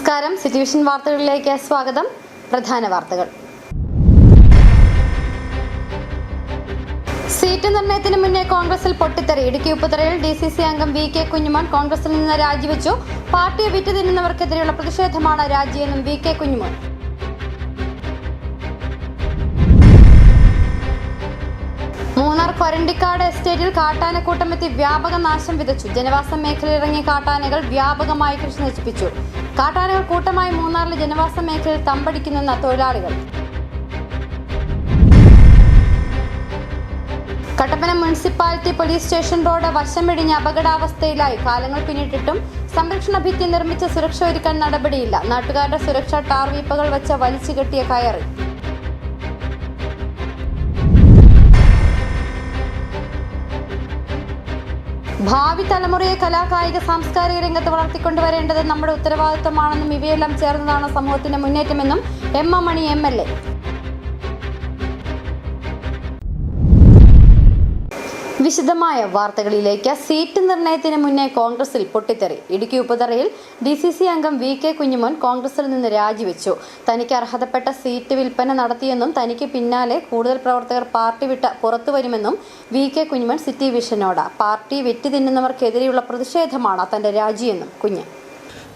നമസ്കാരം. City vision വാർത്തകളിലേക്ക് സ്വാഗതം. പ്രധാന വാർത്തകൾ. സീറ്റ് നിർണയത്തിന് മുന്നേ കോൺഗ്രസിൽ പൊട്ടിത്തെറി. ഇടുക്കി ഉപ്പുതറയിൽ DCC അംഗം VK കുഞ്ഞുമോൻ കോൺഗ്രസിൽ നിന്ന് രാജിവെച്ചു. പാർട്ടിയെ വിറ്റ് തിന്നുന്നവർക്കെതിരെയുള്ള പ്രതിഷേധമാണ് രാജിയെന്നും VK കുഞ്ഞുമോൻ. മൂന്നാർ കൊരണ്ടിക്കാട് എസ്റ്റേറ്റിൽ കാട്ടാനക്കൂട്ടമെത്തി വ്യാപക നാശം വിതച്ചു. ജനവാസ മേഖലയിലിറങ്ങിയ കാട്ടാനകൾ വ്യാപകമായി കൃഷി നശിപ്പിച്ചു. കാട്ടാനകൾ കൂട്ടമായി മൂന്നാറിലെ ജനവാസ മേഖലയിൽ തമ്പടിക്കുന്ന തൊഴിലാളികൾ. Kattappana municipality police station road വശമിടിഞ്ഞ് അപകടാവസ്ഥയിലായി. കാലങ്ങൾ പിന്നിട്ടിട്ടും സംരക്ഷണ ഭിത്തി നിർമ്മിച്ച് സുരക്ഷ ഒരുക്കാൻ നടപടിയില്ല. നാട്ടുകാരുടെ സുരക്ഷാ ടാർവീപ്പകൾ വെച്ച് വലിച്ചു കെട്ടിയ കയറി. ഭാവി തലമുറയെ കലാകായിക സാംസ്കാരിക രംഗത്ത് വളർത്തിക്കൊണ്ടുവരേണ്ടത് നമ്മുടെ ഉത്തരവാദിത്തമാണെന്നും ഇവയെല്ലാം ചേർന്നതാണ് സമൂഹത്തിന്റെ മുന്നേറ്റമെന്നും M. മണി MLA. വിശദമായ വാർത്തകളിലേക്ക്. സീറ്റ് നിർണയത്തിന് മുന്നേ കോൺഗ്രസിൽ പൊട്ടിത്തെറി. ഇടുക്കി ഉപ്പുതറയിൽ DCC അംഗം VK കുഞ്ഞുമോൻ കോൺഗ്രസിൽ നിന്ന് രാജിവെച്ചു. തനിക്ക് അർഹതപ്പെട്ട സീറ്റ് വിൽപ്പന നടത്തിയെന്നും തനിക്ക് പിന്നാലെ കൂടുതൽ പ്രവർത്തകർ പാർട്ടി വിട്ട് പുറത്തുവരുമെന്നും VK കുഞ്ഞുമോൻ സിറ്റി വിഷനോട്. പാർട്ടി വിറ്റ് തിന്നുന്നവർക്കെതിരെയുള്ള പ്രതിഷേധമാണ് തന്റെ രാജിയെന്നും കുഞ്ഞ്.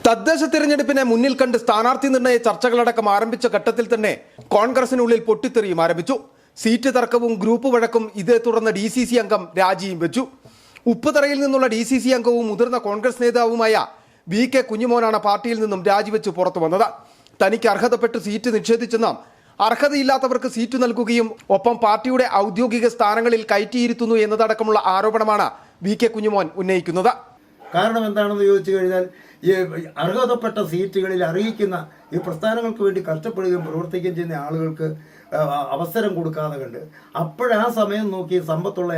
തദ്ദേശ തിരഞ്ഞെടുപ്പിനെ മുന്നിൽ കണ്ട് സ്ഥാനാർത്ഥി നിർണയ ചർച്ചകളടക്കം ആരംഭിച്ച ഘട്ടത്തിൽ തന്നെ കോൺഗ്രസിനുള്ളിൽ പൊട്ടിത്തെറിയും ആരംഭിച്ചു. സീറ്റ് തർക്കവും ഗ്രൂപ്പ് വഴക്കും ഇതേ തുടർന്ന് DCC അംഗം രാജിയും വെച്ചു. ഉപ്പുതറയിൽ നിന്നുള്ള DCC അംഗവും മുതിർന്ന കോൺഗ്രസ് നേതാവുമായ VK കുഞ്ഞുമോനാണ് പാർട്ടിയിൽ നിന്നും രാജിവെച്ച് പുറത്തു വന്നത്. തനിക്ക് അർഹതപ്പെട്ട് സീറ്റ് നിഷേധിച്ചെന്നും അർഹതയില്ലാത്തവർക്ക് സീറ്റ് നൽകുകയും ഒപ്പം പാർട്ടിയുടെ ഔദ്യോഗിക സ്ഥാനങ്ങളിൽ കയറ്റിയിരുത്തുന്നു എന്നതടക്കമുള്ള ആരോപണമാണ് VK കുഞ്ഞുമോൻ ഉന്നയിക്കുന്നത്. കാരണം എന്താണെന്ന് ചോദിച്ചു കഴിഞ്ഞാൽ ഈ അർഹതപ്പെട്ട സീറ്റുകളിൽ അറിയിക്കുന്ന ഈ പ്രസ്ഥാനങ്ങൾക്ക് വേണ്ടി കഷ്ടപ്പെടുകയും പ്രവർത്തിക്കുകയും ചെയ്യുന്ന ആളുകൾക്ക് അവസരം കൊടുക്കാതെ കണ്ട് അപ്പോഴാ സമയം നോക്കി സമ്പത്തുള്ള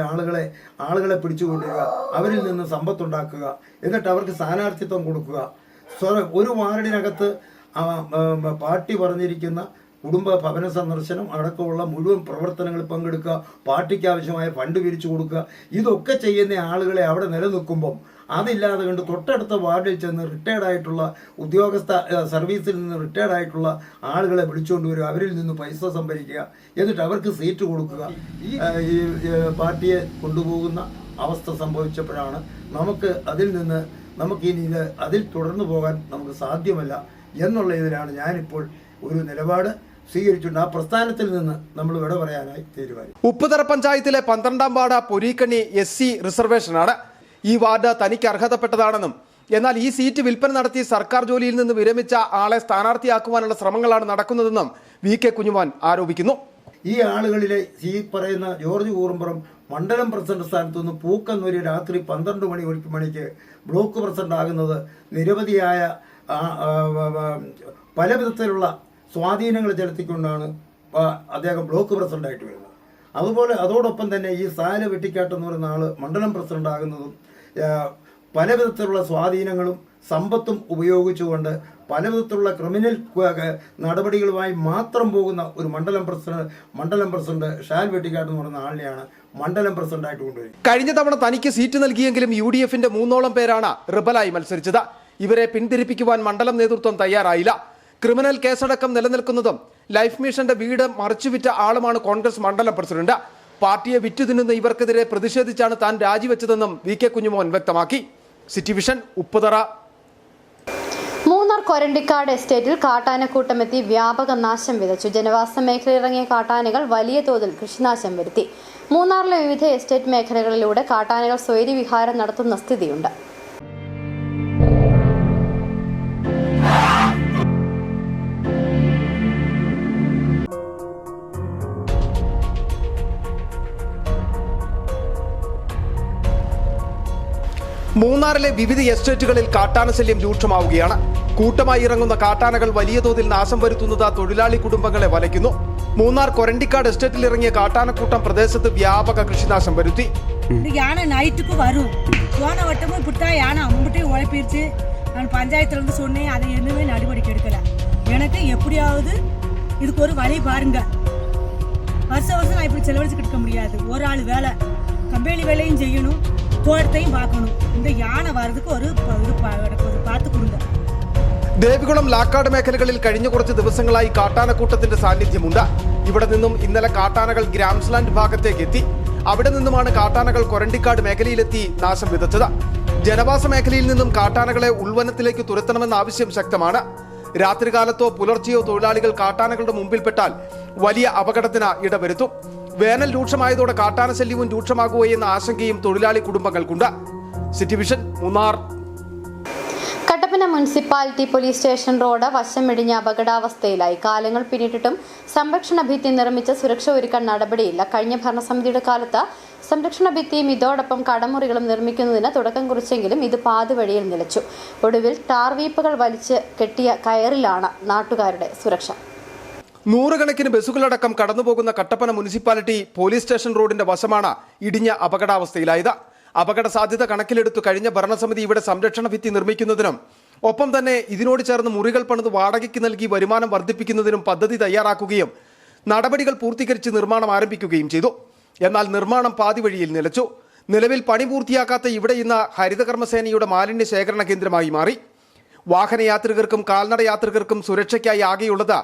ആളുകളെ പിടിച്ചുകൊണ്ടുവരിക, അവരിൽ നിന്ന് സമ്പത്തുണ്ടാക്കുക, എന്നിട്ട് അവർക്ക് സ്ഥാനാർത്ഥിത്വം കൊടുക്കുക. ഒരു വാർഡിനകത്ത് പാർട്ടി പറഞ്ഞിരിക്കുന്ന കുടുംബ ഭവന സന്ദർശനം അടക്കമുള്ള മുഴുവൻ പ്രവർത്തനങ്ങളിൽ പങ്കെടുക്കുക, പാർട്ടിക്ക് ആവശ്യമായ ഫണ്ട് പിരിച്ചു കൊടുക്കുക, ഇതൊക്കെ ചെയ്യുന്ന ആളുകളെ അവിടെ നിലനിൽക്കുമ്പം അതില്ലാതെ കണ്ട് തൊട്ടടുത്ത വാർഡിൽ ചെന്ന് റിട്ടയർഡായിട്ടുള്ള ഉദ്യോഗസ്ഥ സർവീസിൽ നിന്ന് റിട്ടയർഡായിട്ടുള്ള ആളുകളെ വിളിച്ചുകൊണ്ടുവരിക, അവരിൽ നിന്ന് പൈസ സംഭരിക്കുക, എന്നിട്ട് അവർക്ക് സീറ്റ് കൊടുക്കുക. ഈ പാർട്ടിയെ കൊണ്ടുപോകുന്ന അവസ്ഥ സംഭവിച്ചപ്പോഴാണ് നമുക്കിനി അതിൽ തുടർന്നു പോകാൻ നമുക്ക് സാധ്യമല്ല എന്നുള്ള ഇതിലാണ് ഞാനിപ്പോൾ ഒരു നിലപാട് സ്വീകരിച്ചിട്ടുണ്ട്. ആ പ്രസ്ഥാനത്തിൽ നിന്ന് നമ്മൾ വിട പറയാനായി തീരുമാനിച്ചു. ഉപ്പുതറ പഞ്ചായത്തിലെ 12ാം വാർഡ് പൊരീക്കണ്ണി SC റിസർവേഷനാണ്. ഈ വാർഡ് തനിക്ക് അർഹതപ്പെട്ടതാണെന്നും എന്നാൽ ഈ സീറ്റ് വിൽപ്പന നടത്തി സർക്കാർ ജോലിയിൽ നിന്ന് വിരമിച്ച ആളെ സ്ഥാനാർത്ഥിയാക്കുവാനുള്ള ശ്രമങ്ങളാണ് നടക്കുന്നതെന്നും VK കുഞ്ഞുമോൻ ആരോപിക്കുന്നു. ഈ ആളുകളിലെ ഈ പറയുന്ന ജോർജ് കൂറുമ്പുറം മണ്ഡലം പ്രസിഡന്റ് സ്ഥാനത്തു നിന്ന് പൂക്കന്നൂരി രാത്രി 12 മണിക്ക് ബ്ലോക്ക് പ്രസിഡന്റ് ആകുന്നത് നിരവധിയായ പല വിധത്തിലുള്ള സ്വാധീനങ്ങൾ ചെലുത്തിക്കൊണ്ടാണ് അദ്ദേഹം ബ്ലോക്ക് പ്രസിഡന്റായിട്ട് വരുന്നത്. അതുപോലെ അതോടൊപ്പം തന്നെ ഈ സാല വെട്ടിക്കാട്ടെന്ന് പറയുന്ന ആൾ മണ്ഡലം പ്രസിഡന്റ് ആകുന്നതും പല വിധത്തിലുള്ള സ്വാധീനങ്ങളും സമ്പത്തും ഉപയോഗിച്ചുകൊണ്ട് പല വിധത്തിലുള്ള ക്രിമിനൽ നടപടികളുമായി മാത്രം പോകുന്ന ഒരു മണ്ഡലം പ്രസിഡന്റ് ഷാൽ വെട്ടിക്കാട്ട് എന്ന് പറയുന്ന ആളിനെയാണ് മണ്ഡലം പ്രസിഡന്റായിട്ട് കൊണ്ടുവരും. കഴിഞ്ഞ തവണ തനിക്ക് സീറ്റ് നൽകിയെങ്കിലും UDFന്റെ 3ഓളം പേരാണ് റിബലായി മത്സരിച്ചത്. ഇവരെ പിന്തിരിപ്പിക്കുവാൻ മണ്ഡലം നേതൃത്വം തയ്യാറായില്ല. ക്രിമിനൽ കേസടക്കം നിലനിൽക്കുന്നതും ലൈഫ് മിഷന്റെ വീട് മറിച്ചുവിറ്റ ആളുമാണ് കോൺഗ്രസ് മണ്ഡലം പ്രസിഡന്റ്. പാർട്ടിയെ വിറ്റുതിന്നുന്ന ഇവർക്കെതിരെ പ്രതിഷേധിച്ചാണ് താൻ രാജിവെച്ചതെന്നും VK കുഞ്ഞുമോൻ വ്യക്തമാക്കി. City Vision Upputhara. മൂന്നാർ കൊരണ്ടിക്കാട് എസ്റ്റേറ്റിൽ കാട്ടാനക്കൂട്ടമെത്തി വ്യാപക നാശം വിതച്ചു. ജനവാസ മേഖലയിലിറങ്ങിയ കാട്ടാനകൾ വലിയ തോതിൽ കൃഷിനാശം വരുത്തി. മൂന്നാറിലെ വിവിധ എസ്റ്റേറ്റ് മേഖലകളിലൂടെ കാട്ടാനകൾ സ്വൈര്യവിഹാരം നടത്തുന്ന സ്ഥിതിയുണ്ട്. മൂന്നാറിലെ വിവിധ എസ്റ്റേറ്റുകളിൽ കാട്ടാനശല്യം രൂക്ഷമാവുകയാണ്. കൂട്ടമായി ഇറങ്ങുന്ന കാട്ടാനകൾ വലിയ തോതിൽ നാശം വരുത്തുന്നത് തൊഴിലാളി കുടുംബങ്ങളെ വലയ്ക്കുന്നു. മൂന്നാർ കൊരണ്ടിക്കാട് എസ്റ്റേറ്റിൽ ഇറങ്ങിയ കാട്ടാനക്കൂട്ടം പ്രദേശത്ത് വ്യാപക കൃഷിനാശം വരുത്തി. யானை நைட்டுக்கு வரும். போன வட்டமும் இப்படித்தான் யானை அம்பிட்டையும் உழைப்பிருச்சு. நான் பஞ்சாயத்துலேருந்து சொன்னேன், அதை எதுவுமே நடவடிக்கை எடுக்கலை. எனக்கு எப்படியாவது இதுக்கு ஒரு வழி பாருங்க. வருஷம் நான் இப்படி செலவழிச்சுக்கிட்டு இருக்க முடியாது. ஒரு ஆள் வேலை கம்பெனி வேலையும் செய்யணும், தோட்டத்தையும் பார்க்கணும். இந்த யானை வர்றதுக்கு ஒரு பார்த்து கொடுங்க. ദേവികുളം ലാക്കാട് മേഖലകളിൽ കഴിഞ്ഞ കുറച്ച് ദിവസങ്ങളായി കാട്ടാനക്കൂട്ടത്തിന്റെ സാന്നിധ്യമുണ്ട്. ഇവിടെ നിന്നും ഇന്നലെ കാട്ടാനകൾ ഗ്രാംസ്ലാൻഡ് ഭാഗത്തേക്ക് എത്തി. അവിടെ നിന്നുമാണ് കാട്ടാനകൾ കൊരണ്ടിക്കാട് മേഖലയിലെത്തി നാശം വിതച്ചത്. ജനവാസ മേഖലയിൽ നിന്നും കാട്ടാനകളെ ഉൾവനത്തിലേക്ക് തുരത്തണമെന്ന ആവശ്യം ശക്തമാണ്. രാത്രികാലത്തോ പുലർച്ചെയോ തൊഴിലാളികൾ കാട്ടാനകളുടെ മുമ്പിൽപ്പെട്ടാൽ വലിയ അപകടത്തിന് ഇടവരുത്തും. വേനൽ രൂക്ഷമായതോടെ കാട്ടാന ശല്യവും രൂക്ഷമാകുകയെന്ന ആശങ്കയും തൊഴിലാളി കുടുംബങ്ങൾക്കുണ്ട്. City Vision, Munnar. Kattappana municipality police station road വശമിടിഞ്ഞ അപകടാവസ്ഥയിലായി. കാലങ്ങൾ പിന്നിട്ടിട്ടും സംരക്ഷണ ഭിത്തി നിർമ്മിച്ച് സുരക്ഷ ഒരുക്കാൻ നടപടിയില്ല. കഴിഞ്ഞ ഭരണസമിതിയുടെ കാലത്ത് സംരക്ഷണ ഭിത്തിയും ഇതോടൊപ്പം കടമുറികളും നിർമ്മിക്കുന്നതിന് തുടക്കം കുറിച്ചെങ്കിലും ഇത് പാതിവഴിയിൽ നിലച്ചു. ഒടുവിൽ ടാർ വീപ്പുകൾ വലിച്ച് കെട്ടിയ കയറിലാണ് നാട്ടുകാരുടെ സുരക്ഷ. നൂറുകണക്കിന് ബസ്സുകളടക്കം കടന്നുപോകുന്ന കട്ടപ്പന മുനിസിപ്പാലിറ്റി പോലീസ് സ്റ്റേഷൻ റോഡിന്റെ വശമാണ് ഇടിഞ്ഞ അപകടാവസ്ഥയിലായത്. അപകട സാധ്യത കണക്കിലെടുത്തു കഴിഞ്ഞ ഭരണസമിതി ഇവിടെ സംരക്ഷണ ഭിത്തി നിർമ്മിക്കുന്നതിനും ഒപ്പം തന്നെ ഇതിനോട് ചേർന്ന് മുറികൾ പണിത് വാടകയ്ക്ക് നൽകി വരുമാനം വർദ്ധിപ്പിക്കുന്നതിനും പദ്ധതി തയ്യാറാക്കുകയും നടപടികൾ പൂർത്തീകരിച്ച് നിർമ്മാണം ആരംഭിക്കുകയും ചെയ്തു. എന്നാൽ നിർമ്മാണം പാതിവഴിയിൽ നിലച്ചു. നിലവിൽ പണി പൂർത്തിയാക്കാത്ത ഇവിടെ ഇന്ന് ഹരിതകർമ്മസേനയുടെ മാലിന്യ ശേഖരണ കേന്ദ്രമായി മാറി. വാഹനയാത്രികർക്കും കാൽനട യാത്രികർക്കും സുരക്ഷയ്ക്കായി ആകെയുള്ളത്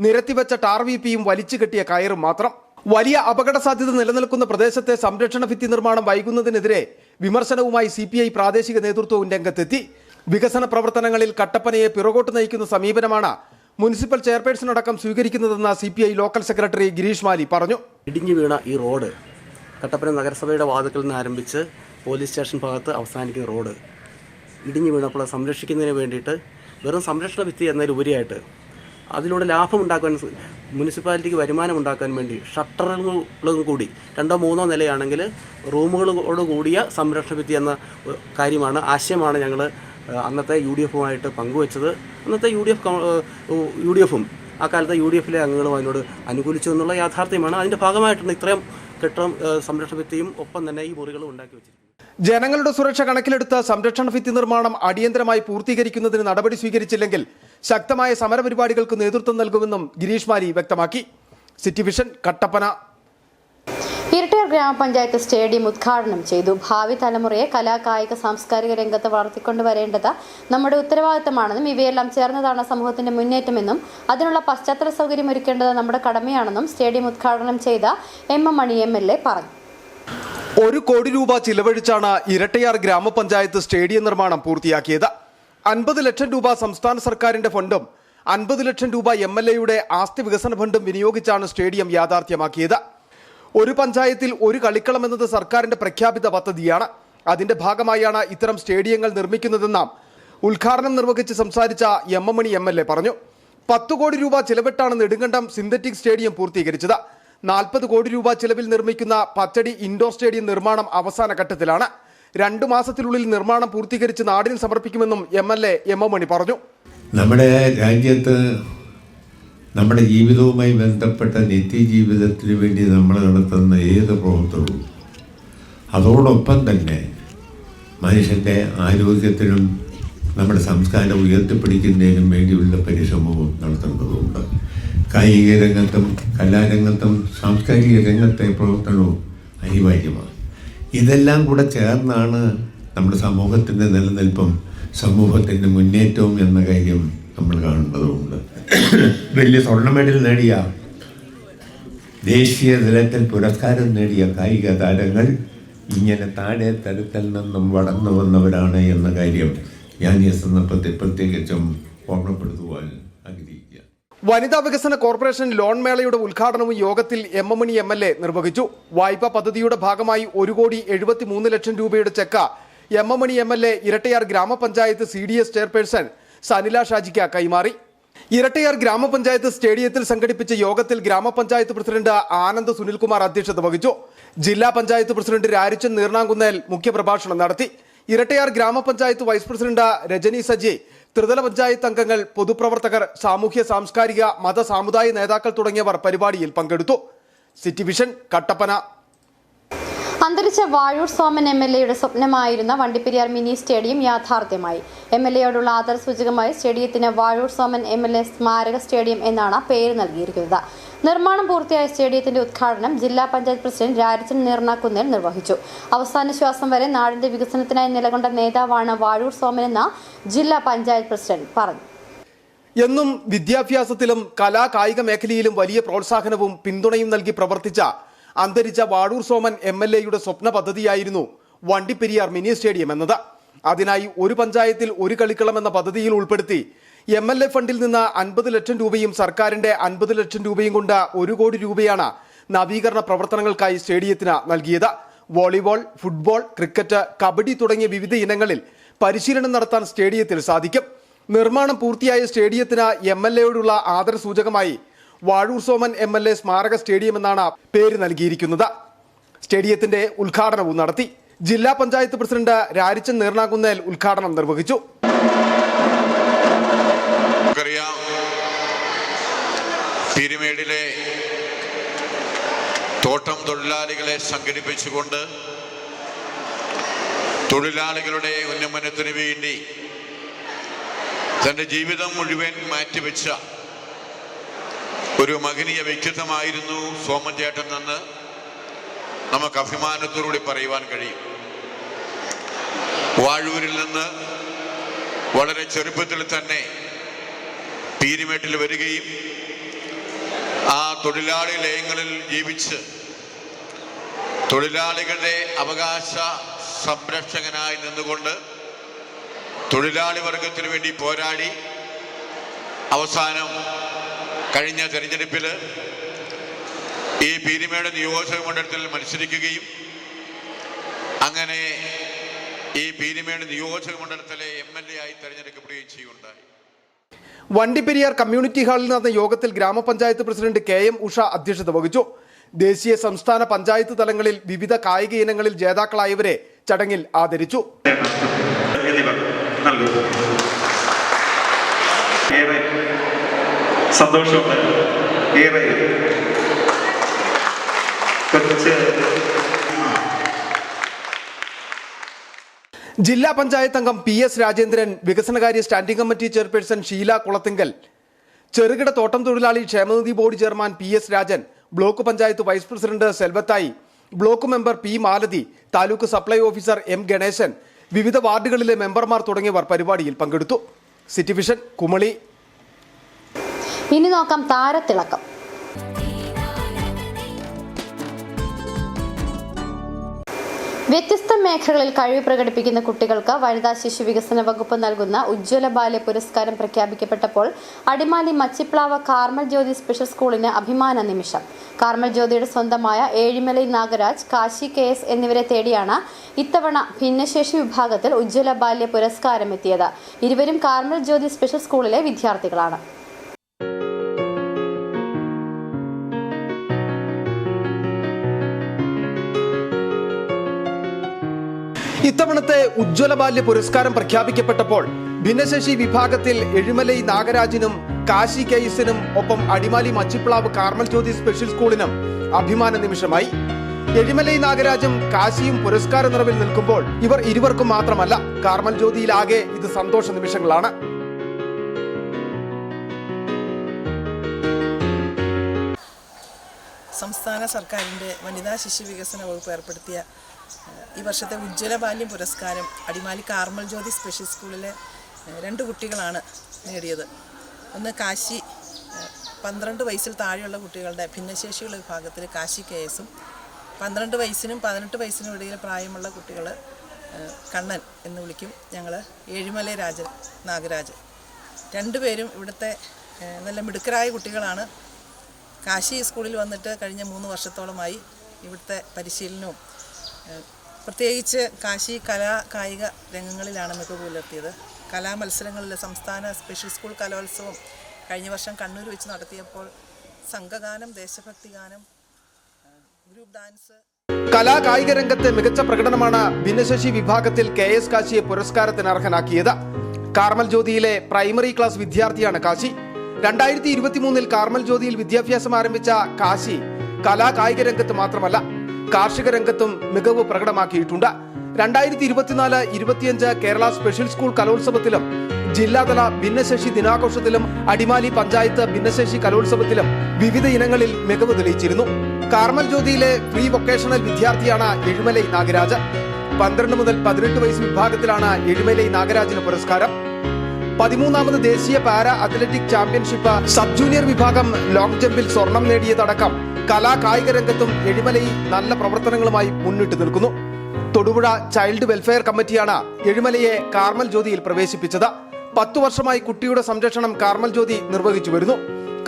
നിരത്തിവെച്ച ടാർ വീപ്പിയും വലിച്ചു കെട്ടിയ കയറും മാത്രം. വലിയ അപകട സാധ്യത നിലനിൽക്കുന്ന പ്രദേശത്തെ സംരക്ഷണ ഭിത്തി നിർമ്മാണം വൈകുന്നതിനെതിരെ വിമർശനവുമായി CPI പ്രാദേശിക നേതൃത്വവും രംഗത്തെത്തി. വികസന പ്രവർത്തനങ്ങളിൽ കട്ടപ്പനയെ പിറകോട്ട് നയിക്കുന്ന സമീപനമാണ് മുനിസിപ്പൽ ചെയർപേഴ്സൺ അടക്കം സ്വീകരിക്കുന്നതെന്ന് CPI ലോക്കൽ സെക്രട്ടറി ഗിരീഷ് മാലി പറഞ്ഞു. ഇടിഞ്ഞു വീണ ഈ റോഡ് കട്ടപ്പന നഗരസഭയുടെ വാതിൽക്കൽ നിന്ന് ആരംഭിച്ച് പോലീസ് സ്റ്റേഷൻ ഭാഗത്ത് അവസാനിക്കുന്ന റോഡ് ഇടിഞ്ഞു വീണപ്പോൾ സംരക്ഷിക്കുന്നതിന് വേണ്ടിയിട്ട് വെറും സംരക്ഷണ ഭിത്തി എന്നതിലുപരിയായിട്ട് അതിലൂടെ ലാഭമുണ്ടാക്കാൻ മുനിസിപ്പാലിറ്റിക്ക് വരുമാനം ഉണ്ടാക്കാൻ വേണ്ടി ഷട്ടറുകളും കൂടി 2ഓ 3ഓ നിലയാണെങ്കിൽ റൂമുകളോട് കൂടിയ സംരക്ഷണ ഭിത്തി എന്ന കാര്യമാണ് ആശയമാണ് ഞങ്ങൾ അന്നത്തെ UDFുമായിട്ട് പങ്കുവച്ചത്. അന്നത്തെ UDFും ആ കാലത്തെ UDFിലെ അംഗങ്ങളും അതിനോട് അനുകൂലിച്ചു എന്നുള്ള യാഥാർത്ഥ്യമാണ്. അതിൻ്റെ ഭാഗമായിട്ടാണ് ഇത്രയും കെട്ടിടം സംരക്ഷണ ഭിത്തിയും ഒപ്പം തന്നെ ഈ മുറികളും ഉണ്ടാക്കി വെച്ചിരിക്കുന്നത്. ജനങ്ങളുടെ സുരക്ഷ കണക്കിലെടുത്ത് സംരക്ഷണ ഭിത്തി നിർമ്മാണം അടിയന്തരമായി പൂർത്തീകരിക്കുന്നതിന് നടപടി സ്വീകരിച്ചില്ലെങ്കിൽ ശക്തമായ സമരപരിപാടികൾക്ക് നേതൃത്വം നൽകുമെന്നും ഗിരീഷ് മാലി വ്യക്തമാക്കി. City vision, Kattappana. ഇരട്ടയാർ ഗ്രാമപഞ്ചായത്ത് സ്റ്റേഡിയം ഉദ്ഘാടനം ചെയ്തു. ഭാവി തലമുറയെ കലാ കായിക സാംസ്കാരിക രംഗത്ത് വളർത്തിക്കൊണ്ടുവരേണ്ടത് നമ്മുടെ ഉത്തരവാദിത്തമാണെന്നും ഇവയെല്ലാം ചേർന്നതാണ് സമൂഹത്തിന്റെ മുന്നേറ്റമെന്നും അതിനുള്ള പശ്ചാത്തല സൗകര്യം ഒരുക്കേണ്ടത് നമ്മുടെ കടമയാണെന്നും സ്റ്റേഡിയം ഉദ്ഘാടനം ചെയ്ത M. മണി MLA പറഞ്ഞു. 1 കോടി രൂപ ചിലവഴിച്ചാണ് ഇരട്ടയാർ ഗ്രാമപഞ്ചായത്ത് സ്റ്റേഡിയം നിർമ്മാണം പൂർത്തിയാക്കിയത്. 50 ലക്ഷം രൂപ സംസ്ഥാന സർക്കാരിന്റെ ഫണ്ടും 50 ലക്ഷം രൂപ MLAയുടെ ആസ്തി വികസന ഫണ്ടും വിനിയോഗിച്ചാണ് സ്റ്റേഡിയം യാഥാർത്ഥ്യമാക്കിയത്. ഒരു പഞ്ചായത്തിൽ ഒരു കളിക്കളം എന്നത് സർക്കാരിന്റെ പ്രഖ്യാപിത പദ്ധതിയാണ്. അതിന്റെ ഭാഗമായാണ് ഇത്തരം സ്റ്റേഡിയങ്ങൾ നിർമ്മിക്കുന്നതെന്ന് ഉദ്ഘാടനം നിർവഹിച്ച് സംസാരിച്ച M. മണി MLA പറഞ്ഞു. 10 കോടി രൂപ ചിലവിട്ടാണ് നെടുങ്കണ്ടം സിന്തറ്റിക് സ്റ്റേഡിയം പൂർത്തീകരിച്ചത്. 40 കോടി രൂപ ചിലവിൽ നിർമ്മിക്കുന്ന പച്ചടി ഇൻഡോർ സ്റ്റേഡിയം നിർമ്മാണം അവസാന ഘട്ടത്തിലാണ്. 2 മാസത്തിനുള്ളിൽ നിർമ്മാണം പൂർത്തീകരിച്ച് നാടിന് സമർപ്പിക്കുമെന്നും MLA M. മണി പറഞ്ഞു. നമ്മുടെ രാജ്യത്ത് നമ്മുടെ ജീവിതവുമായി ബന്ധപ്പെട്ട നിത്യജീവിതത്തിന് വേണ്ടി നമ്മൾ നടത്തുന്ന ഏത് പ്രവർത്തനവും അതോടൊപ്പം തന്നെ മനുഷ്യൻ്റെ ആരോഗ്യത്തിനും നമ്മുടെ സംസ്കാരം ഉയർത്തിപ്പിടിക്കുന്നതിനും വേണ്ടിയുള്ള പരിശ്രമവും നടത്തേണ്ടതുണ്ട്. കായിക രംഗത്തും കലാരംഗത്തും സാംസ്കാരിക രംഗത്തെ പ്രവർത്തനവും അനിവാര്യമാണ്. ഇതെല്ലാം കൂടെ ചേർന്നാണ് നമ്മുടെ സമൂഹത്തിൻ്റെ നിലനിൽപ്പും സമൂഹത്തിൻ്റെ മുന്നേറ്റവും എന്ന കാര്യം നമ്മൾ കാണേണ്ടതുണ്ട്. വലിയ സ്വർണ്ണ മെഡൽ നേടിയ, ദേശീയ തലത്തിൽ പുരസ്കാരം നേടിയ കായിക താരങ്ങൾ ഇങ്ങനെ താഴെ തലത്തിൽ നിന്നും വളർന്നു വന്നവരാണ് എന്ന കാര്യം ഞാൻ ഈ സന്ദർഭത്തിൽ പ്രത്യേകിച്ചും ഓർമ്മപ്പെടുത്തുവാൻ ആഗ്രഹിക്കുക. വനിതാ വികസന കോർപ്പറേഷൻ ലോൺ മേളയുടെ ഉദ്ഘാടനവും യോഗത്തിൽ M. മണി MLA നിർവഹിച്ചു. വായ്പാ പദ്ധതിയുടെ ഭാഗമായി 1,73 ലക്ഷം രൂപയുടെ ചെക്ക് M. മണി MLA ഇരട്ടയാർ ഗ്രാമപഞ്ചായത്ത് CDS ചെയർപേഴ്സൺ സനില ഷാജിക്ക് കൈമാറി. ഇരട്ടയാർ ഗ്രാമപഞ്ചായത്ത് സ്റ്റേഡിയത്തിൽ സംഘടിപ്പിച്ച യോഗത്തിൽ ഗ്രാമപഞ്ചായത്ത് പ്രസിഡന്റ് ആനന്ദ് സുനിൽകുമാർ അധ്യക്ഷത വഹിച്ചു. ജില്ലാ പഞ്ചായത്ത് പ്രസിഡന്റ് രാരിച്ചൻ നീർണാങ്കുന്നേൽ മുഖ്യപ്രഭാഷണം നടത്തി. ഇരട്ടയാർ ഗ്രാമപഞ്ചായത്ത് വൈസ് പ്രസിഡന്റ് രജനി സജി, ത്രിതല പഞ്ചായത്ത് അംഗങ്ങൾ, പൊതുപ്രവർത്തകർ, സാമൂഹ്യ സാംസ്കാരിക മത സാമുദായ നേതാക്കൾ തുടങ്ങിയവർ പരിപാടിയിൽ പങ്കെടുത്തു. City vision, Kattappana. അന്തരിച്ച വാഴൂർ സോമൻ MLAയുടെ സ്വപ്നമായിരുന്ന വണ്ടിപ്പെരിയാർ മിനി സ്റ്റേഡിയം യാഥാർത്ഥ്യമായി. MLAയോടുള്ള ആദരസൂചകമായി സ്റ്റേഡിയത്തിന് വാഴൂർ സോമൻ MLA സ്മാരക സ്റ്റേഡിയം എന്നാണ് പേര് നൽകിയിരിക്കുന്നത്. നിർമ്മാണം പൂർത്തിയായ സ്റ്റേഡിയത്തിന്റെ ഉദ്ഘാടനം ജില്ലാ പഞ്ചായത്ത് പ്രസിഡന്റ് രാരിച്ചൻ നീർണാക്കുന്നേൽ നിർവഹിച്ചു. അവസാന ശ്വാസം വരെ നാടിന്റെ വികസനത്തിനായി നിലകൊണ്ട നേതാവാണ് വാഴൂർ സോമൻ എന്ന ജില്ലാ പഞ്ചായത്ത് പ്രസിഡന്റ് പറഞ്ഞു. എന്നും വിദ്യാഭ്യാസത്തിലും കലാ കായിക മേഖലയിലും വലിയ പ്രോത്സാഹനവും പിന്തുണയും നൽകി പ്രവർത്തിച്ച അന്തരിച്ച വാഴൂർ സോമൻ MLA-യുടെ സ്വപ്ന പദ്ധതിയായിരുന്നു വണ്ടിപ്പെരിയാർ മിനി സ്റ്റേഡിയം എന്നത്. അതിനായി ഒരു പഞ്ചായത്തിൽ ഒരു കളിക്കളം എന്ന പദ്ധതിയിൽ ഉൾപ്പെടുത്തി MLA ഫണ്ടിൽ നിന്ന് 50 ലക്ഷം രൂപയും സർക്കാരിന്റെ 50 ലക്ഷം രൂപയും കൊണ്ട് 1 കോടി രൂപയാണ് നവീകരണ പ്രവർത്തനങ്ങൾക്കായി സ്റ്റേഡിയത്തിന് നൽകിയത്. വോളിബോൾ, ഫുട്ബോൾ, ക്രിക്കറ്റ്, കബഡി തുടങ്ങിയ വിവിധ ഇനങ്ങളിൽ പരിശീലനം നടത്താൻ സ്റ്റേഡിയത്തിൽ സാധിക്കും. നിർമ്മാണം പൂർത്തിയായ സ്റ്റേഡിയത്തിന് MLA-യോടുള്ള ആദരസൂചകമായി വാഴൂർ സോമൻ MLA സ്മാരക സ്റ്റേഡിയം എന്നാണ് പേര് നൽകിയിരിക്കുന്നത്. സ്റ്റേഡിയത്തിന്റെ ഉദ്ഘാടനവും നടത്തി. ജില്ലാ പഞ്ചായത്ത് പ്രസിഡന്റ് രാരിച്ചൻ നീർണാകുന്നേൽ ഉദ്ഘാടനം നിർവഹിച്ചു. പീരുമേടിലെ തോട്ടം തൊഴിലാളികളെ സംഘടിപ്പിച്ചുകൊണ്ട് തൊഴിലാളികളുടെ ഉന്നമനത്തിനു വേണ്ടി തൻ്റെ ജീവിതം മുഴുവൻ മാറ്റിവെച്ച ഒരു മഹനീയ വ്യക്തിത്വമായിരുന്നു സോമൻ ചേട്ടൻ എന്ന് നമുക്ക് അഭിമാനത്തോടുകൂടി പറയുവാൻ കഴിയും. വാഴൂരിൽ നിന്ന് വളരെ ചെറുപ്പത്തിൽ തന്നെ പീരുമേട്ടിൽ വരികയും ആ തൊഴിലാളി ലയങ്ങളിൽ ജീവിച്ച് തൊഴിലാളികളുടെ അവകാശ സംരക്ഷകനായി നിന്നുകൊണ്ട് തൊഴിലാളി വർഗത്തിനു വേണ്ടി പോരാടി അവസാനം കഴിഞ്ഞ തെരഞ്ഞെടുപ്പിൽ ഈ പീരുമേട് നിയോജക മണ്ഡലത്തിൽ മത്സരിക്കുകയും അങ്ങനെ ഈ പീരുമേട് നിയോജക മണ്ഡലത്തിലെ MLA ആയി തെരഞ്ഞെടുക്കപ്പെടുകയും ചെയ്യുകയുണ്ടായി. വണ്ടിപ്പെരിയാർ കമ്മ്യൂണിറ്റി ഹാളിൽ നടന്ന യോഗത്തിൽ ഗ്രാമപഞ്ചായത്ത് പ്രസിഡന്റ് KM ഉഷ അധ്യക്ഷത വഹിച്ചു. ദേശീയ സംസ്ഥാന പഞ്ചായത്ത് തലങ്ങളിൽ വിവിധ കായിക ഇനങ്ങളിൽ ജേതാക്കളായവരെ ചടങ്ങിൽ ആദരിച്ചു. സന്തോഷമുണ്ട്. ജില്ലാ പഞ്ചായത്ത് അംഗം PS രാജേന്ദ്രൻ, വികസനകാര്യ standing committee chairperson Sheela Kulathinkal, ചെറുകിട തോട്ടം തൊഴിലാളി ക്ഷേമനിധി board chairman PS Rajan, block panchayat vice president Selvathai, block member P Malathi, taluk supply officer M Ganesan, വിവിധ വാർഡുകളിലെ മെമ്പർമാർ തുടങ്ങിയവർ പരിപാടിയിൽ പങ്കെടുത്തു. City Vision, Kumily. ഇനി നോക്കാം താരത്തിളക്കം. വ്യത്യസ്ത മേഖലകളിൽ കഴിവ് പ്രകടിപ്പിക്കുന്ന കുട്ടികൾക്ക് വനിതാ ശിശു വികസന വകുപ്പ് നൽകുന്ന ഉജ്ജ്വല ബാല്യ പുരസ്കാരം പ്രഖ്യാപിക്കപ്പെട്ടപ്പോൾ അടിമാലി മച്ചിപ്ലാവ് കാർമൽ ജ്യോതി സ്പെഷ്യൽ സ്കൂളിന് അഭിമാന നിമിഷം. കാർമൽ ജ്യോതിയുടെ സ്വന്തമായ ഏഴിമലൈ നാഗരാജ്, കാശി KS എന്നിവരെ തേടിയാണ് ഇത്തവണ ഭിന്നശേഷി വിഭാഗത്തിൽ ഉജ്ജ്വല ബാല്യ പുരസ്കാരം എത്തിയത്. ഇരുവരും കാർമൽ ജ്യോതി സ്പെഷ്യൽ സ്കൂളിലെ വിദ്യാർത്ഥികളാണ്. ഇത്തവണത്തെ ഉജ്ജ്വല ബാല്യ പുരസ്കാരം പ്രഖ്യാപിക്കപ്പെട്ടപ്പോൾ ഭിന്നശേഷി വിഭാഗത്തിൽ എഴിമലൈ നാഗരാജിനും കാശി KSനും ഒപ്പം അടിമാലി മച്ചിപ്ലാവ് കാർമൽ ജ്യോതി സ്പെഷ്യൽ സ്കൂളിനും അഭിമാന നിമിഷമായി. എഴിമലൈ നാഗരാജും കാശിയും പുരസ്കാര നിറവിൽ നിൽക്കുമ്പോൾ ഇവർ ഇരുവർക്കും മാത്രമല്ല, കാർമൽ ജ്യോതിയിലാകെ ഇത് സന്തോഷ നിമിഷങ്ങളാണ്. സംസ്ഥാന സർക്കാരിൻ്റെ വനിതാ ശിശു വികസന വകുപ്പ് ഏർപ്പെടുത്തിയ ഈ വർഷത്തെ ഉജ്ജ്വല ബാല്യം പുരസ്കാരം അടിമാലി കാർമൽ ജ്യോതി സ്പെഷ്യൽ സ്കൂളിലെ 2 കുട്ടികളാണ് നേടിയത്. ഒന്ന് കാശി, 12 വയസ്സിൽ താഴെയുള്ള കുട്ടികളുടെ ഭിന്നശേഷിയുള്ള വിഭാഗത്തിൽ കാശി KSും, 12 വയസ്സിനും 18 വയസ്സിനും ഇടയിൽ പ്രായമുള്ള കുട്ടികൾ കണ്ണൻ എന്ന് വിളിക്കും ഞങ്ങൾ, ഏഴിമല നാഗരാജ്. 2 പേരും ഇവിടുത്തെ നല്ല മിടുക്കരായ കുട്ടികളാണ്. കാശി സ്കൂളിൽ വന്നിട്ട് കഴിഞ്ഞ 3 വർഷത്തോളമായി ഇവിടുത്തെ പരിശീലനവും പ്രത്യേകിച്ച് കാശി കലാ കായിക രംഗങ്ങളിലാണ് മികവ് പുലർത്തിയത്. കലാമത്സരങ്ങളിൽ സംസ്ഥാന സ്പെഷ്യൽ സ്കൂൾ കലോത്സവം കഴിഞ്ഞ വർഷം കണ്ണൂർ വെച്ച് നടത്തിയപ്പോൾ സംഘഗാനം, ദേശഭക്തി ഗാനം, ഗ്രൂപ്പ് ഡാൻസ്, കലാ കായിക രംഗത്തെ മികച്ച പ്രകടനമാണ് ഭിന്നശേഷി വിഭാഗത്തിൽ KS കാശിയെ പുരസ്കാരത്തിന് അർഹനാക്കിയത്. കാർമൽ ജ്യോതിയിലെ പ്രൈമറി ക്ലാസ് വിദ്യാർത്ഥിയാണ് കാശി. 2023 കാർമൽ ജ്യോതിയിൽ വിദ്യാഭ്യാസം ആരംഭിച്ച കാശി കലാ കായിക രംഗത്ത് മാത്രമല്ല, കാർഷിക രംഗത്തും മികവ് പ്രകടമാക്കിയിട്ടുണ്ട്. 2024-25 കേരള സ്പെഷ്യൽ സ്കൂൾ കലോത്സവത്തിലും ജില്ലാതല ഭിന്നശേഷി ദിനാഘോഷത്തിലും അടിമാലി പഞ്ചായത്ത് ഭിന്നശേഷി കലോത്സവത്തിലും വിവിധ ഇനങ്ങളിൽ മികവ് തെളിയിച്ചിരുന്നു. കാർമൽ ജ്യോതിയിലെ പ്രീ വൊക്കേഷണൽ വിദ്യാർത്ഥിയാണ് എഴിമലൈ നാഗരാജ്. 12 മുതൽ 18 വയസ്സ് വിഭാഗത്തിലാണ് എഴിമലൈ നാഗരാജിന് പുരസ്കാരം. 13ാമത് ദേശീയ para athletic championship sub junior വിഭാഗം ലോങ് ജമ്പിൽ സ്വർണം നേടിയതടക്കം കലാ കായിക രംഗത്തും എഴിമലയിൽ നല്ല പ്രവർത്തനങ്ങളുമായി മുന്നിട്ട് നിൽക്കുന്നു. തൊടുപുഴ ചൈൽഡ് വെൽഫെയർ കമ്മിറ്റിയാണ് എഴിമലയെ കാർമൽ ജ്യോതിയിൽ പ്രവേശിപ്പിച്ചത്. 10 വർഷമായി കുട്ടിയുടെ സംരക്ഷണം കാർമൽ ജ്യോതി നിർവഹിച്ചു വരുന്നു.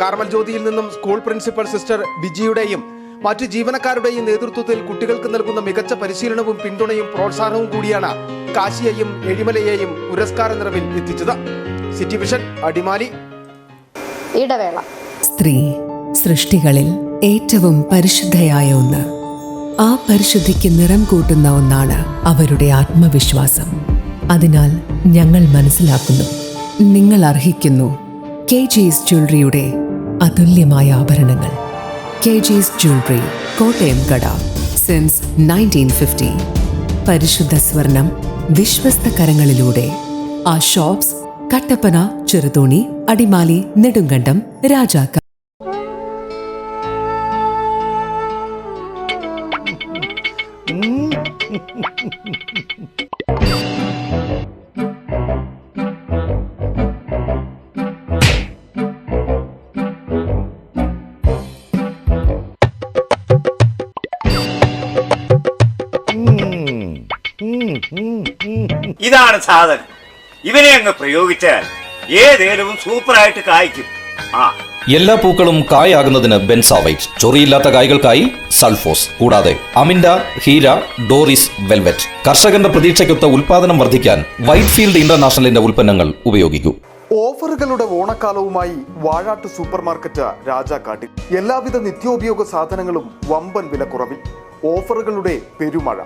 കാർമൽ ജ്യോതിയിൽ നിന്നും സ്കൂൾ പ്രിൻസിപ്പൽ സിസ്റ്റർ ബിജിയുടെയും മറ്റു ജീവനക്കാരുടെയും നേതൃത്വത്തിൽ കുട്ടികൾക്ക് നൽകുന്ന മികച്ച പരിശീലനവും പിന്തുണയും പ്രോത്സാഹനവും കൂടിയാണ് കാശിയെയും എഴിമലയെയും പുരസ്കാര നിറവിൽ എത്തിച്ചത്. City vision, Adimali. ഇടവേള. സ്ത്രീ സൃഷ്ടികളിൽ ഏറ്റവും പരിശുദ്ധയായ ഒന്ന്. ആ പരിശുദ്ധിക്ക് നിറം കൂട്ടുന്ന ഒന്നാണ് അവരുടെ ആത്മവിശ്വാസം. അതിനാൽ ഞങ്ങൾ മനസ്സിലാക്കുന്നു, നിങ്ങൾ അർഹിക്കുന്നു KG's ജ്വല്ലറിയുടെ അതുല്യമായ ആഭരണങ്ങൾ. KG's ജ്വല്ലറി, കോട്ടയം കട, സിൻസ് 1950. പരിശുദ്ധ സ്വർണം വിശ്വസ്ത കരങ്ങളിലൂടെ. ആ ഷോപ്സ് കട്ടപ്പന, ചെറുതോണി, അടിമാലി, നെടുങ്കണ്ടം, രാജാക്ക. ഇതാണ് സാധനം. ഇവനെ അങ്ങ് പ്രയോഗിച്ചാൽ ഏതേലും സൂപ്പറായിട്ട് കായ്ക്കും. എല്ലാ പൂക്കളും കായാകുന്നതിന് ബെൻസാവൈറ്റ്, ചൊറിയില്ലാത്ത കായ്കൾക്കായി സൾഫോസ്, കൂടാതെ അമിൻഡ, ഹീര, ഡോറിസ്, വെൽവെറ്റ്. കർഷകന്റെ പ്രതീക്ഷയ്ക്കൊത്ത ഉൽപാദനം വർദ്ധിക്കാൻ വൈറ്റ്ഫീൽഡ് ഇന്റർനാഷണലിന്റെ ഉൽപ്പന്നങ്ങൾ ഉപയോഗിക്കൂ. ഓഫറുകളുടെ ഓണക്കാലവുമായി വാഴാട്ട് സൂപ്പർ മാർക്കറ്റ് രാജാക്കാട്ടിൽ. എല്ലാവിധ നിത്യോപയോഗ സാധനങ്ങളും വമ്പൻ വിലക്കുറവിൽ. ഓഫറുകളുടെ പെരുമഴ.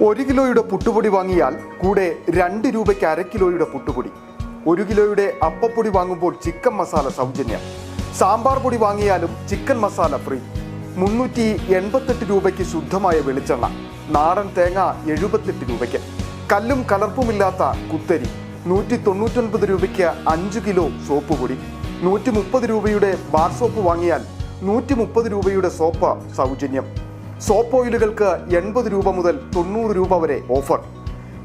1 കിലോയുടെ പുട്ടുപൊടി വാങ്ങിയാൽ കൂടെ 2 രൂപയ്ക്ക് 1/2 കിലോയുടെ പുട്ടുപൊടി. 1 കിലോയുടെ അപ്പപ്പൊടി വാങ്ങുമ്പോൾ ചിക്കൻ മസാല സൗജന്യം. സാമ്പാർ പൊടി വാങ്ങിയാലും ചിക്കൻ മസാല ഫ്രീ. 388 രൂപയ്ക്ക് ശുദ്ധമായ വെളിച്ചെണ്ണ. നാടൻ തേങ്ങ 78 രൂപയ്ക്ക്. കല്ലും കലർപ്പുമില്ലാത്ത കുത്തരി 199 രൂപയ്ക്ക് 5 കിലോ സോപ്പ് പൊടി. 130 രൂപയുടെ ബാർ സോപ്പ് വാങ്ങിയാൽ 130 രൂപയുടെ സോപ്പ് സൗജന്യം. സോപ്പ് ഓയിലുകൾക്ക് 80 രൂപ മുതൽ 90 രൂപ വരെ ഓഫർ.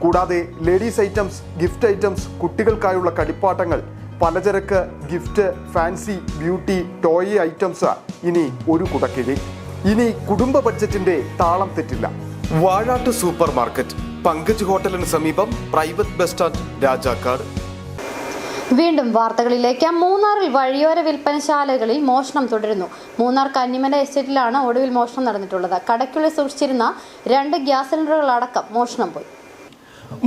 കൂടാതെ ലേഡീസ് ഐറ്റംസ്, ഗിഫ്റ്റ് ഐറ്റംസ്, കുട്ടികൾക്കായുള്ള കളിപ്പാട്ടങ്ങൾ, പലചരക്ക്, gift, fancy, beauty, toy items ഇനി ഒരു കുടക്കീഴിൽ. ഇനി കുടുംബ ബഡ്ജറ്റിന്റെ താളം തെറ്റില്ല. വാഴാട്ട് സൂപ്പർ മാർക്കറ്റ്, പങ്കജ് ഹോട്ടലിന് സമീപം, പ്രൈവറ്റ് ബസ് സ്റ്റാൻഡ്, രാജാക്കാട്. വീണ്ടും വാർത്തകളിലേക്ക്. മൂന്നാറിൽ വഴിയോര വിൽപ്പനശാലകളിൽ മോഷണം തുടരുന്നു. മൂന്നാർ കന്നിമല എസ്റ്റേറ്റിലാണ് ഒടുവിൽ മോഷണം നടന്നിട്ടുള്ളത്. കടയ്ക്കുള്ളിൽ സൂക്ഷിച്ചിരുന്ന 2 ഗ്യാസ് സിലിണ്ടറുകൾ അടക്കം മോഷണം പോയി.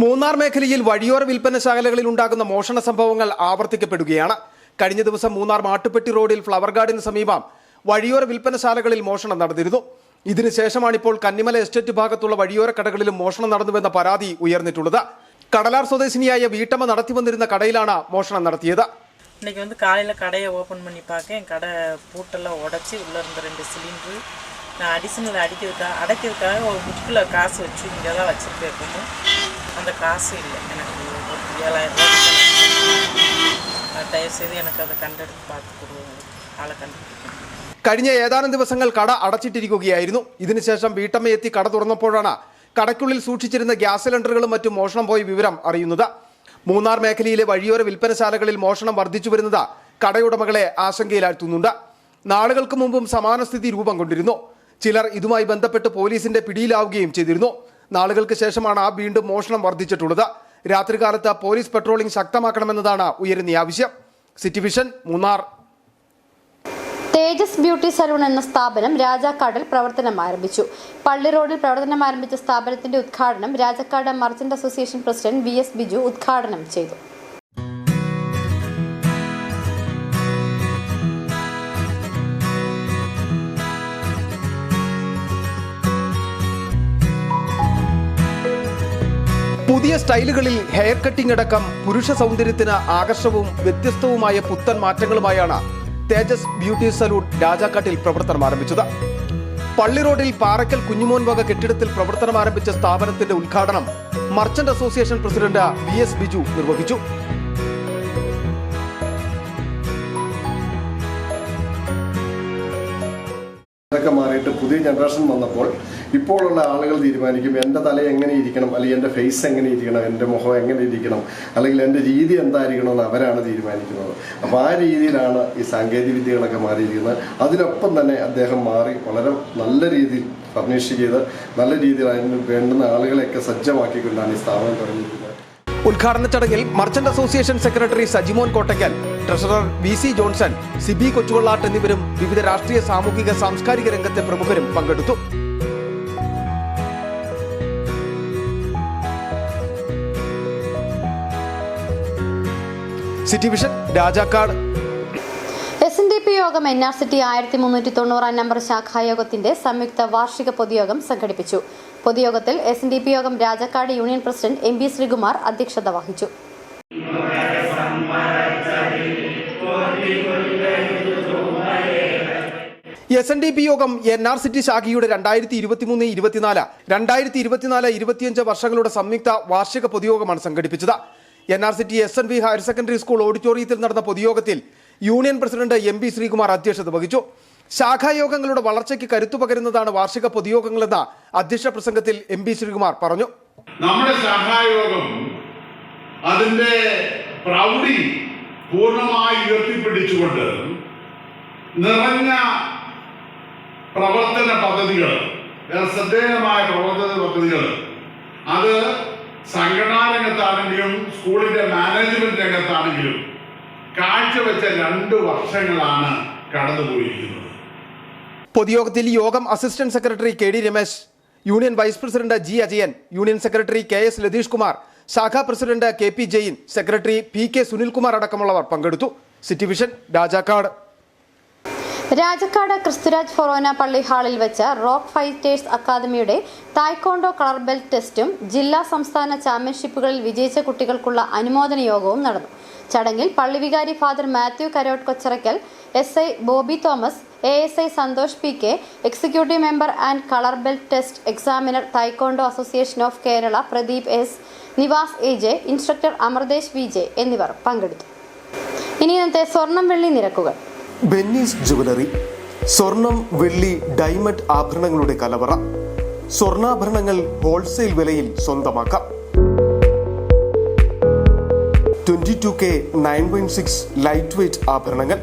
മൂന്നാർ മേഖലയിൽ വഴിയോര വിൽപ്പനശാലകളിൽ ഉണ്ടാകുന്ന മോഷണ സംഭവങ്ങൾ ആവർത്തിക്കപ്പെടുകയാണ്. കഴിഞ്ഞ ദിവസം മൂന്നാർ മാട്ടുപ്പെട്ടി റോഡിൽ ഫ്ലവർ ഗാർഡിന് സമീപം വഴിയോര വിൽപ്പനശാലകളിൽ മോഷണം നടന്നിരുന്നു. ഇതിനുശേഷമാണിപ്പോൾ കന്നിമല എസ്റ്റേറ്റ് ഭാഗത്തുള്ള വഴിയോര കടകളിലും മോഷണം നടന്നുവെന്ന പരാതി ഉയർന്നിട്ടുള്ളത്. കടലാർ സ്വദേശിനിയായ വീട്ടമ്മ നടത്തി വന്നിരുന്ന കടയിലാണ് മോഷണം നടത്തിയത്. இன்னைக்கு வந்து காலையில் கடையை ஓப்பன் பண்ணி பார்க்க என் கடை பூட்டெல்லாம் உடச்சி உள்ளே இருந்த 2 சிலிண்டரு நான் அடிஷனல் அடைக்கிறதுக்காக ஒரு புக்கில் காசு வச்சு இங்கே தான் வச்சுருக்கேன். அந்த காசு இல்லை, எனக்கு ஒரு 7000 ரூபா. தயவுசெய்து எனக்கு அதை கண்டெடுத்து பார்த்து கொடுங்க, ஆளை கண்டுபிடிக்கணும். കഴിഞ്ഞ ഏതാനും ദിവസങ്ങൾ കട അടച്ചിട്ടിരിക്കുകയായിരുന്നു. ഇതിനുശേഷം വീട്ടമ്മ എത്തി കട തുറന്നപ്പോഴാണ് കടയ്ക്കുള്ളിൽ സൂക്ഷിച്ചിരുന്ന ഗ്യാസ് സിലിണ്ടറുകളും മറ്റും മോഷണം പോയ വിവരം അറിയുന്നത്. മൂന്നാർ മേഖലയിലെ വഴിയോര വിൽപ്പനശാലകളിൽ മോഷണം വർദ്ധിച്ചു വരുന്നത് കടയുടമകളെ ആശങ്കയിലാഴ്ത്തുന്നുണ്ട്. നാളുകൾക്ക് മുമ്പും സമാന സ്ഥിതി രൂപം കൊണ്ടിരുന്നു. ചിലർ ഇതുമായി ബന്ധപ്പെട്ട് പോലീസിന്റെ പിടിയിലാവുകയും ചെയ്തിരുന്നു. നാളുകൾക്ക് ശേഷമാണ് വീണ്ടും മോഷണം വർദ്ധിച്ചിട്ടുള്ളത്. രാത്രികാലത്ത് പോലീസ് പെട്രോളിംഗ് ശക്തമാക്കണമെന്നതാണ് ഉയരുന്ന ആവശ്യം. City Vision, Munnar. Tejas beauty salon എന്ന സ്ഥാപനം രാജാക്കാടിൽ പ്രവർത്തനം ആരംഭിച്ചു. പള്ളി റോഡിൽ പ്രവർത്തനം ആരംഭിച്ച സ്ഥാപനത്തിന്റെ ഉദ്ഘാടനം Rajakkad merchant association president VS Biju ഉദ്ഘാടനം ചെയ്തു. പുതിയ സ്റ്റൈലുകളിൽ ഹെയർ കട്ടിംഗ് അടക്കം പുരുഷ സൗന്ദര്യത്തിന് ആകർഷകവും വ്യത്യസ്തവുമായ പുത്തൻ മാറ്റങ്ങളുമായാണ് തേജസ് ബ്യൂട്ടി സലൂൺ രാജാക്കാട്ടിൽ പ്രവർത്തനം ആരംഭിച്ചത്. പള്ളി റോഡിൽ പാറക്കൽ കുഞ്ഞുമോൻ വക കെട്ടിടത്തിൽ പ്രവർത്തനം ആരംഭിച്ച സ്ഥാപനത്തിന്റെ ഉദ്ഘാടനം merchant association president VS Biju നിർവഹിച്ചു. ഇതൊക്കെ മാറിയിട്ട് വിട്ട് പുതിയ ജനറേഷൻ വന്നപ്പോൾ ഇപ്പോഴുള്ള ആളുകൾ തീരുമാനിക്കും എൻ്റെ തല എങ്ങനെ ഇരിക്കണം, അല്ലെങ്കിൽ എൻ്റെ ഫേസ് എങ്ങനെ ഇരിക്കണം, എൻ്റെ മുഖം എങ്ങനെ ഇരിക്കണം, അല്ലെങ്കിൽ എൻ്റെ രീതി എന്തായിരിക്കണം എന്ന് അവരാണ് തീരുമാനിക്കുന്നത്. അപ്പോൾ ആ രീതിയിലാണ് ഈ സാങ്കേതിക വിദ്യകളൊക്കെ മാറിയിരിക്കുന്നത്. അതിനൊപ്പം തന്നെ അദ്ദേഹം മാറി വളരെ നല്ല രീതിയിൽ ഫർണിഷ് ചെയ്ത് നല്ല രീതിയിൽ അതിന് വേണ്ടുന്ന ആളുകളെയൊക്കെ സജ്ജമാക്കിക്കൊണ്ടാണ് ഈ സ്ഥാപനം തുടങ്ങിയിരിക്കുന്നത്. ഉദ്ഘാടന ചടങ്ങിൽ merchant association secretary Sajimon Kottakkal, treasurer VC Johnson, Sibi Kochuvallattu എന്നിവരും വിവിധ രാഷ്ട്രീയ, സാമൂഹിക, സാംസ്കാരിക രംഗത്തെ പ്രമുഖരും പങ്കെടുത്തു. City Vision, Rajakkad. SNDP യോഗം NRCT 1390 നമ്പർ ശാഖായോഗത്തിന്റെ സംയുക്ത വാർഷിക പൊതുയോഗം സംഘടിപ്പിച്ചു. പൊതുയോഗത്തിൽ SNDP യോഗം രാജാക്കാട് യൂണിയൻ പ്രസിഡന്റ് MB ശ്രീകുമാർ അധ്യക്ഷത വഹിച്ചു. SNDP യോഗം NRCT ശാഖയുടെ 2023-24, 2024-25 വർഷങ്ങളുടെ സംയുക്ത വാർഷിക പൊതുയോഗമാണ് സംഘടിപ്പിച്ചത്. NRCT SNV higher secondary school ഓഡിറ്റോറിയത്തിൽ നടന്ന പൊതുയോഗത്തിൽ യൂണിയൻ പ്രസിഡന്റ് MB ശ്രീകുമാർ അധ്യക്ഷത വഹിച്ചു. ശാഖായോഗങ്ങളുടെ വളർച്ചയ്ക്ക് കരുത്തു പകരുന്നതാണ് വാർഷിക പൊതുയോഗങ്ങളെന്ന അധ്യക്ഷ പ്രസംഗത്തിൽ MB ശ്രീകുമാർ പറഞ്ഞു. നമ്മുടെ ശാഖായോഗം അതിന്റെ പ്രൗഢി പൂർണ്ണമായി ഉയർത്തിപ്പിടിച്ചുകൊണ്ട് നിറഞ്ഞ പ്രവർത്തന പദ്ധതികൾ, ശ്രദ്ധേയമായ പ്രവർത്തന പദ്ധതികൾ, അത് സംഘടനാ രംഗത്താണെങ്കിലും സ്കൂളിന്റെ മാനേജ്മെന്റ് രംഗത്താണെങ്കിലും കാഴ്ചവെച്ച 2 വർഷങ്ങളാണ് കടന്നുപോയിരിക്കുന്നത്. പൊതുയോഗത്തിൽ യോഗം assistant secretary KD Ramesh, union vice president G Ajayan, union secretary KS Latheesh Kumar, ശാഖാ president KP Jain, secretary PK Sunilkumar അടക്കമുള്ളവർ പങ്കെടുത്തു. City Vision, Rajakkad. Rajakkad Kristuraj Forane പള്ളി ഹാളിൽ വെച്ച റോക്ക് ഫൈറ്റേഴ്സ് അക്കാദമിയുടെ തായ്ക്കോണ്ടോ കളർ ബെൽറ്റ് ടെസ്റ്റും ജില്ലാ സംസ്ഥാന ചാമ്പ്യൻഷിപ്പുകളിൽ വിജയിച്ച കുട്ടികൾക്കുള്ള അനുമോദന യോഗവും നടന്നു. ചടങ്ങിൽ പള്ളി വികാരി father Mathew Karott Kocharakkal, SI Bobby Thomas, ASI Santhosh PK, executive member and colour belt test examiner taekwondo association of Kerala Pradeep S, Nivas AJ, instructor Amardesh VJ എന്നിവർ പങ്കെടുത്തു. ഇനി ഇന്നത്തെ സ്വർണം വെള്ളി നിരക്കുകൾ. ബെന്നീസ് ജുവലറി, സ്വർണം, വെള്ളി, ഡയമണ്ട് ആഭരണങ്ങളുടെ കലവറ. സ്വർണ്ണാഭരണങ്ങൾ ഹോൾസെയിൽ വിലയിൽ സ്വന്തമാക്കാം. 22K 916 ലൈറ്റ് വെയ്റ്റ് ആഭരണങ്ങൾ.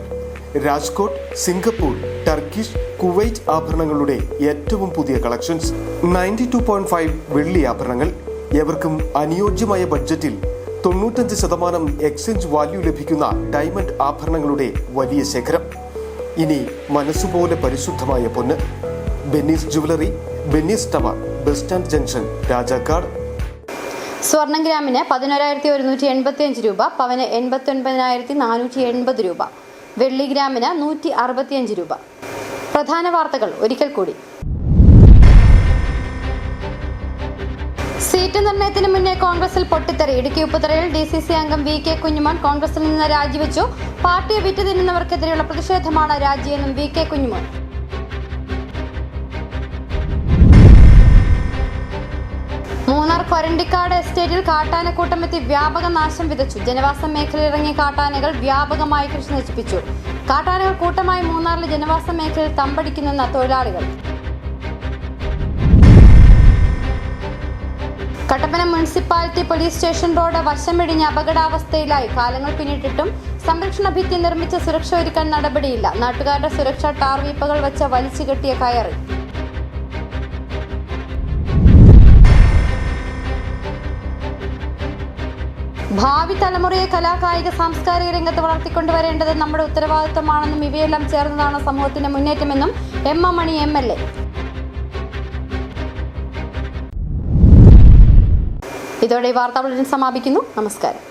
രാജ്കോട്ട്, സിംഗപ്പൂർ, ടർക്കിഷ്, കുവൈറ്റ് ആഭരണങ്ങളുടെ ഏറ്റവും പുതിയ കളക്ഷൻസ്. 92.5 വെള്ളി ആഭരണങ്ങൾ. എവർക്കും അനുയോജ്യമായ ബഡ്ജറ്റിൽ 95% എക്സ്ചേഞ്ച് വാല്യൂ ലഭിക്കുന്ന ഡയമണ്ട് ആഭരണങ്ങളുടെ വലിയ ശേഖരം. ഇനി മനസ്സുപോലെ പരിശുദ്ധമായ പൊന്ന്. Benny's jewellery, Benny's tower, bus stand junction, Rajakkad. സ്വർണം ഗ്രാമിന് 11,185 രൂപ, പവന് 89,480 രൂപ, വെള്ളി ഗ്രാമിന് 165 രൂപ. പ്രധാന വാർത്തകൾ ഒരിക്കൽ കൂടി. സീറ്റ് നിർണയത്തിന് മുന്നേ കോൺഗ്രസിൽ പൊട്ടിത്തെറി. ഇടുക്കി ഉപ്പുതറയിൽ DCC അംഗം VK കുഞ്ഞുമോൻ കോൺഗ്രസിൽ നിന്ന് രാജിവെച്ചു. പാർട്ടിയെ വിറ്റ് തിന്നുന്നവർക്കെതിരെയുള്ള പ്രതിഷേധമാണ് രാജിയെന്നും VK കുഞ്ഞുമോൻ. മൂന്നാർ കൊരണ്ടിക്കാട് എസ്റ്റേറ്റിൽ കാട്ടാനക്കൂട്ടമെത്തി വ്യാപക നാശം വിതച്ചു. ജനവാസ മേഖലയിലിറങ്ങിയ കാട്ടാനകൾ വ്യാപകമായി കൃഷി നശിപ്പിച്ചു. കാട്ടാനകൾ കൂട്ടമായി മൂന്നാറിലെ ജനവാസ മേഖലയിൽ തമ്പടിക്കുന്നെന്ന തൊഴിലാളികൾ. Kattappana municipality police station road വശമിടിഞ്ഞ് അപകടാവസ്ഥയിലായി. കാലങ്ങൾ പിന്നിട്ടിട്ടും സംരക്ഷണ ഭിത്തി നിർമ്മിച്ച് സുരക്ഷ ഒരുക്കാൻ നടപടിയില്ല. നാട്ടുകാരുടെ സുരക്ഷാ ടാർവീപ്പകൾ വെച്ച് വലിച്ചു കെട്ടിയ കയറ്. ഭാവി തലമുറയെ കലാകായിക സാംസ്കാരിക രംഗത്ത് വളർത്തിക്കൊണ്ടുവരേണ്ടത് നമ്മുടെ ഉത്തരവാദിത്വമാണെന്നും ഇവയെല്ലാം ചേർന്നതാണ് സമൂഹത്തിന്റെ മുന്നേറ്റമെന്നും M മണി MLA. ഇതോടെ ഈ വാർത്താ ബുള്ളറ്റിൻ സമാപിക്കുന്നു. നമസ്കാരം.